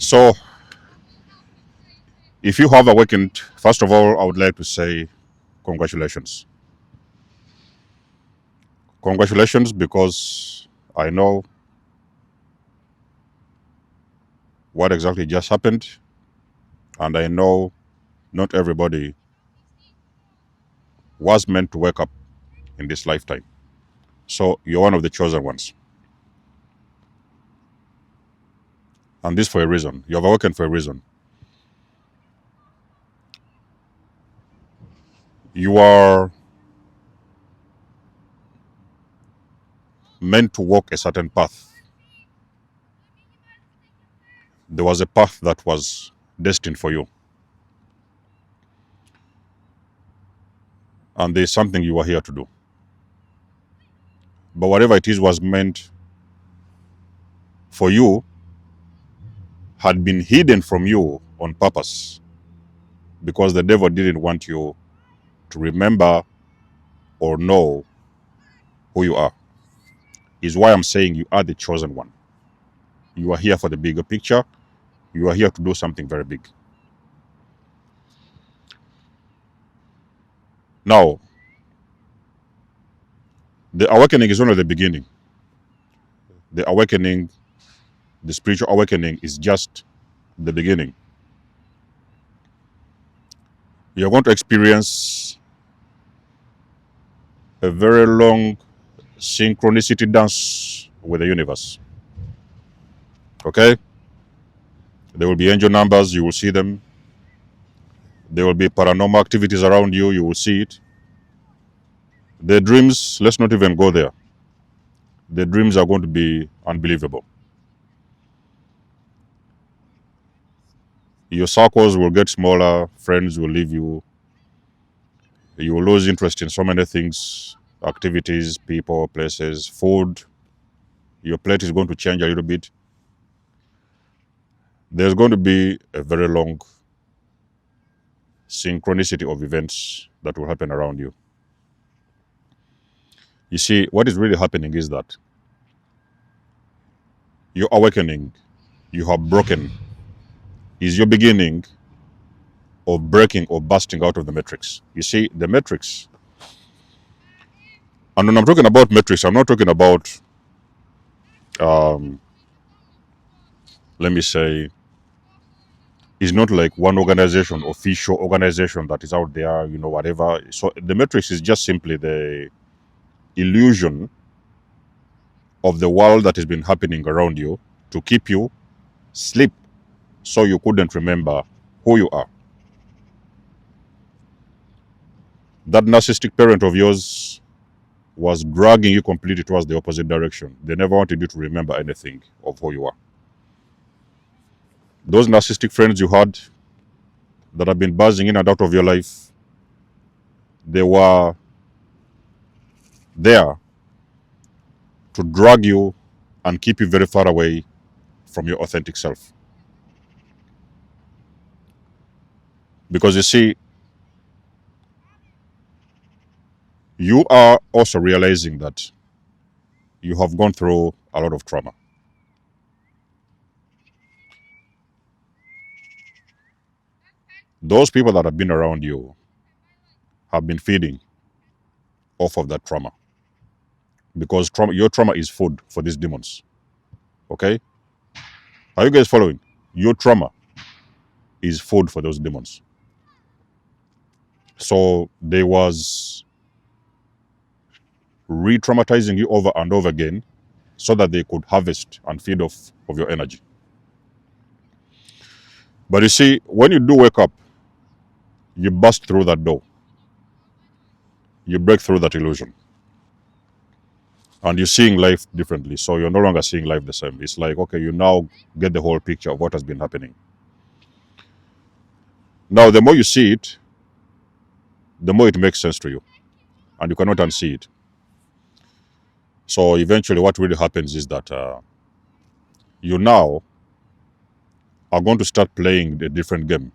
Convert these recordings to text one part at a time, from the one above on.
So, if you have awakened, first of all, I would like to say congratulations. Congratulations, because I know what exactly just happened, and I know not everybody was meant to wake up in this lifetime. So, you're one of the chosen ones. And this for a reason. You have awakened for a reason. You are meant to walk a certain path. There was a path that was destined for you. And there's something you are here to do. But whatever it is was meant for you had been hidden from you on purpose, because the devil didn't want you to remember or know who you are. Is why I'm saying you are the chosen one. You are here for the bigger picture. You are here to do something very big. Now, the awakening is only the beginning. The awakening, the spiritual awakening, is just the beginning. You're going to experience a very long synchronicity dance with the universe. Okay? There will be angel numbers, you will see them. There will be paranormal activities around you, you will see it. The dreams, let's not even go there. The dreams are going to be unbelievable. Your circles will get smaller, friends will leave you. You will lose interest in so many things, activities, people, places, food. Your plate is going to change a little bit. There's going to be a very long synchronicity of events that will happen around you. You see, what is really happening is that your awakening, you have broken, is your beginning of breaking or busting out of the matrix. You see, the matrix, and when I'm talking about matrix, I'm not talking about, let me say, it's not like one organization, official organization that is out there, whatever. So the matrix is just simply the illusion of the world that has been happening around you to keep you sleep, so you couldn't remember who you are. That narcissistic parent of yours was dragging you completely towards the opposite direction. They never wanted you to remember anything of who you are. Those narcissistic friends you had that have been buzzing in and out of your life, they were there to drag you and keep you very far away from your authentic self. Because you see, you are also realizing that you have gone through a lot of trauma. Those people that have been around you have been feeding off of that trauma, because your trauma is food for these demons. Okay? Are you guys following? Your trauma is food for those demons. So they was re-traumatizing you over and over again so that they could harvest and feed off of your energy. But you see, when you do wake up, you bust through that door. You break through that illusion. And you're seeing life differently. So you're no longer seeing life the same. It's like, okay, you now get the whole picture of what has been happening. Now, the more you see it, the more it makes sense to you. And you cannot unsee it. So eventually what really happens is that you now are going to start playing a different game.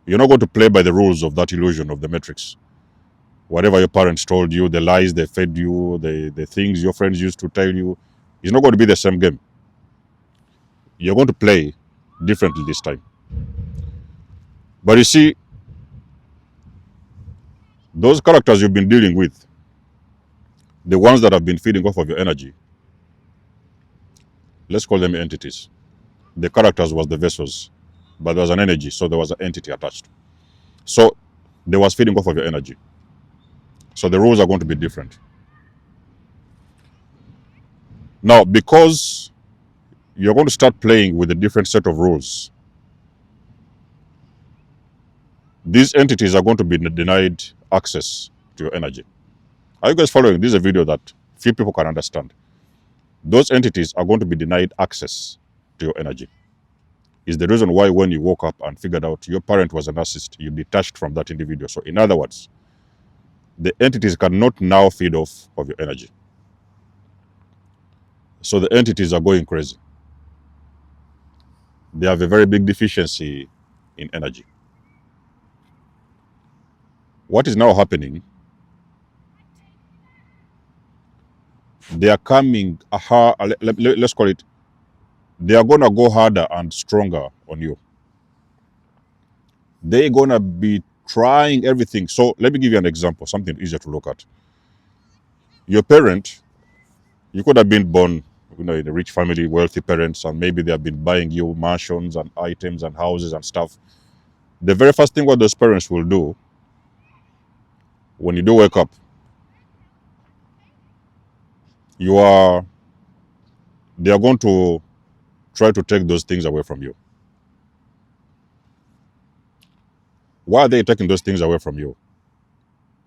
You're not going to play by the rules of that illusion of the matrix. Whatever your parents told you, the lies they fed you, the things your friends used to tell you, it's not going to be the same game. you're going to play differently this time. But you see, those characters you've been dealing with, the ones that have been feeding off of your energy, let's call them entities. The characters was the vessels, but there was an energy, so there was an entity attached. So they was feeding off of your energy. So the rules are going to be different. Now, because you're going to start playing with a different set of rules, these entities are going to be denied access to your energy. Are you guys following? This is a video that few people can understand. Those entities are going to be denied access to your energy. Is the reason why when you woke up and figured out your parent was a narcissist, you detached from that individual. So in other words, the entities cannot now feed off of your energy. So the entities are going crazy. They have a very big deficiency in energy. What is now happening? They are coming, let's call it, they are going to go harder and stronger on you. They're going to be trying everything. So let me give you an example, something easier to look at. Your parent, you could have been born, in a rich family, wealthy parents, and maybe they have been buying you mansions and items and houses and stuff. The very first thing what those parents will do when you do wake up, they are going to try to take those things away from you. Why are they taking those things away from you?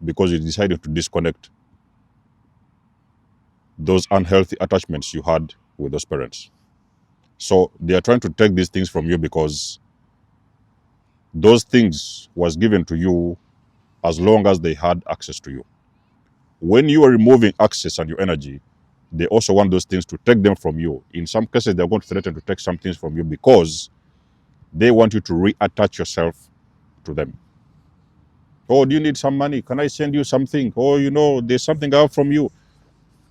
Because you decided to disconnect those unhealthy attachments you had with those parents. So they are trying to take these things from you because those things was given to you as long as they had access to you. When you are removing access and your energy, they also want those things to take them from you. In some cases, they're going to threaten to take some things from you because they want you to reattach yourself to them. Oh, do you need some money? Can I send you something? Oh, there's something out from you.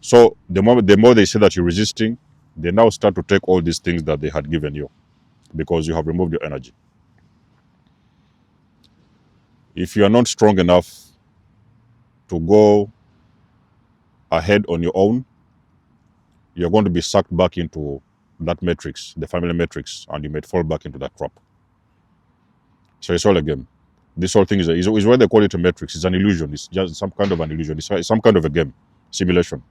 So the more they say that you're resisting, they now start to take all these things that they had given you because you have removed your energy. If you are not strong enough to go ahead on your own, you're going to be sucked back into that matrix, the family matrix, and you may fall back into that trap. So it's all a game. This whole thing is why they call it a matrix. It's an illusion. It's just some kind of an illusion. It's some kind of a game, simulation.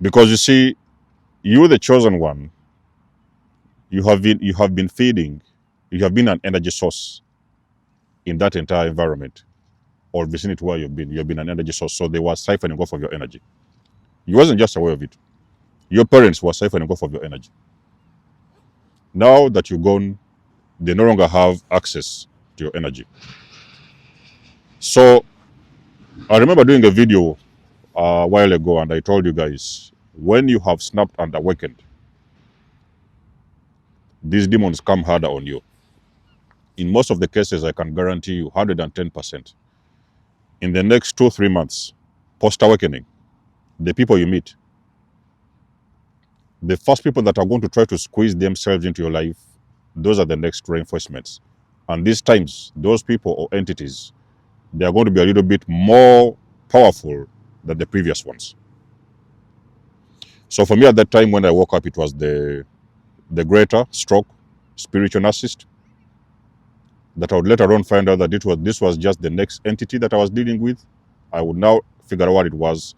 Because you see, you, the chosen one, you have been feeding, you have been an energy source in that entire environment or vicinity where you've been an energy source. So they were siphoning off of your energy. You wasn't just aware of it. Your parents were siphoning off of your energy. Now that you're gone, they no longer have access to your energy. So I remember doing a video a while ago, and I told you guys, when you have snapped and awakened, these demons come harder on you. In most of the cases, I can guarantee you 110%. In the next 2-3 months, post-awakening, the people you meet, the first people that are going to try to squeeze themselves into your life, those are the next reinforcements. And these times, those people or entities, they are going to be a little bit more powerful than the previous ones. So for me at that time when I woke up, it was the greater stroke spiritual narcissist that I would later on find out that this was just the next entity that I was dealing with. I would now figure out what it was.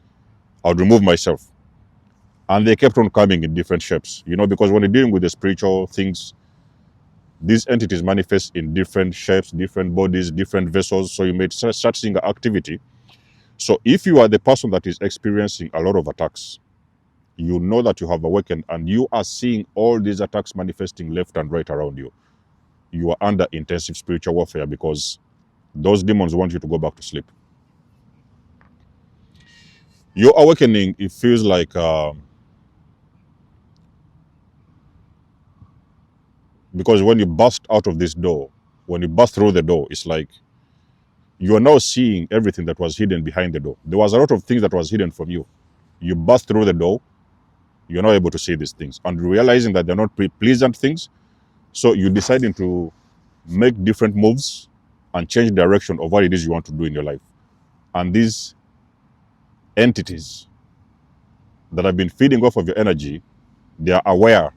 I would remove myself. And they kept on coming in different shapes, because when you're dealing with the spiritual things, these entities manifest in different shapes, different bodies, different vessels. So you may start seeing activity. So if you are the person that is experiencing a lot of attacks, you know that you have awakened and you are seeing all these attacks manifesting left and right around you. You are under intensive spiritual warfare because those demons want you to go back to sleep. Your awakening, it feels like because when you burst out of this door, when you burst through the door, it's like you are now seeing everything that was hidden behind the door. There was a lot of things that was hidden from you. You burst through the door you're not able to see these things. And realizing that they're not pleasant things, so you're deciding to make different moves and change direction of what it is you want to do in your life. And these entities that have been feeding off of your energy, they are aware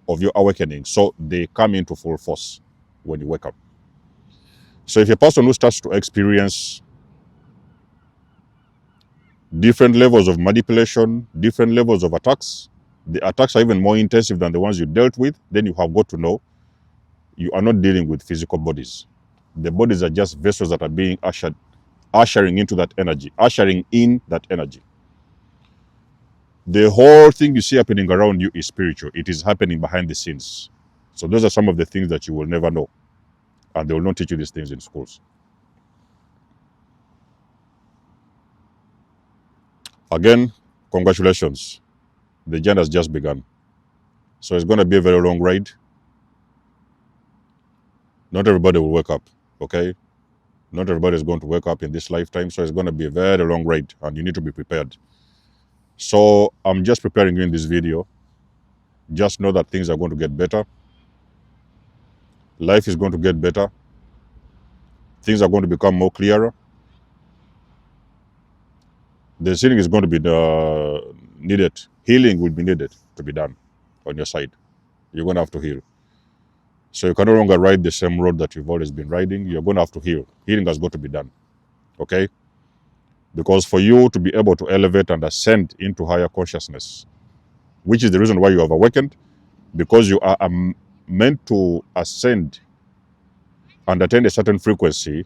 of your awakening, so they come into full force when you wake up. So if a person who starts to experience different levels of manipulation, different levels of attacks, the attacks are even more intensive than the ones you dealt with, then you have got to know you are not dealing with physical bodies. The bodies are just vessels that are being ushering into that energy, ushering in that energy. The whole thing you see happening around you is spiritual. It is happening behind the scenes. So those are some of the things that you will never know. And they will not teach you these things in schools. Again, congratulations. The journey has just begun. So it's going to be a very long ride. Not everybody will wake up, okay? Not everybody is going to wake up in this lifetime. So it's going to be a very long ride and you need to be prepared. So I'm just preparing you in this video. Just know that things are going to get better. Life is going to get better. Things are going to become more clearer. The healing is going to be needed. Healing will be needed to be done on your side. You're going to have to heal. So you can no longer ride the same road that you've always been riding. You're going to have to heal. Healing has got to be done. Okay? Because for you to be able to elevate and ascend into higher consciousness, which is the reason why you have awakened, because you are meant to ascend and attain a certain frequency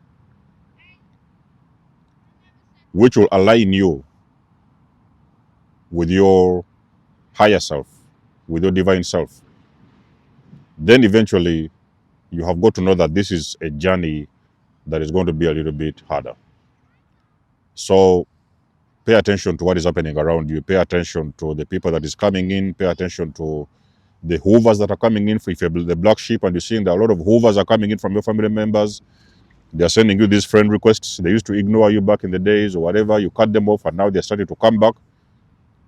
which will align you with your higher self, with your divine self. Then eventually you have got to know that this is a journey that is going to be a little bit harder. So pay attention to what is happening around you. Pay attention to the people that is coming in. Pay attention to the hoovers that are coming in. If you're the black sheep and you're seeing that a lot of hoovers are coming in from your family members, they're sending you these friend requests. They used to ignore you back in the days or whatever. You cut them off and now they're starting to come back.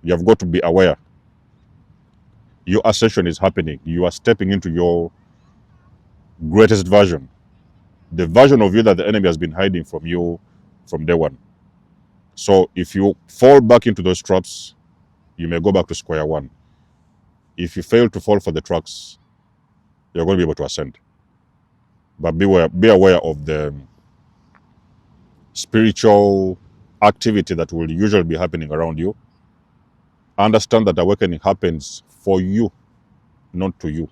You have got to be aware. Your ascension is happening. You are stepping into your greatest version. The version of you that the enemy has been hiding from you from day one. So if you fall back into those traps, you may go back to square one. If you fail to fall for the traps, you're going to be able to ascend. But be aware of the spiritual activity that will usually be happening around you. Understand that awakening happens for you, not to you.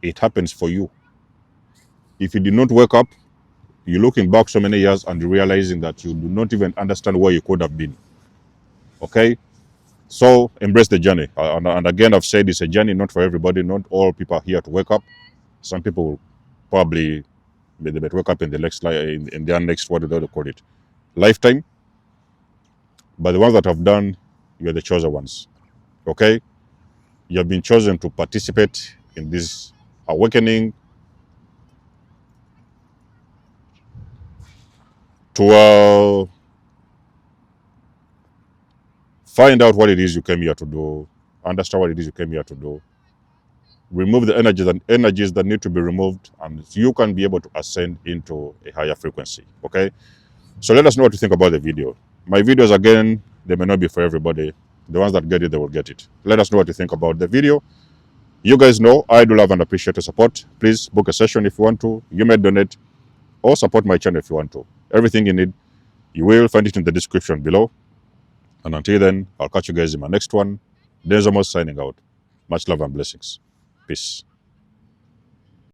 It happens for you. If you did not wake up, you're looking back so many years and realizing that you do not even understand where you could have been. Okay? So embrace the journey. And again, I've said it's a journey, not for everybody. Not all people are here to wake up. Some people will probably they might wake up in the next in their next, what do they call it, lifetime. But the ones that have done, you're the chosen ones. Okay? You have been chosen to participate in this awakening, to find out what it is you came here to do, understand what it is you came here to do, remove the energies that need to be removed, and you can be able to ascend into a higher frequency. Okay? So let us know what you think about the video. My videos, again, they may not be for everybody. The ones that get it, they will get it. Let us know what you think about the video. You guys know I do love and appreciate your support. Please book a session if you want to. You may donate or support my channel if you want to. Everything you need, you will find it in the description below. And until then, I'll catch you guys in my next one. There's almost signing out. Much love and blessings. Peace.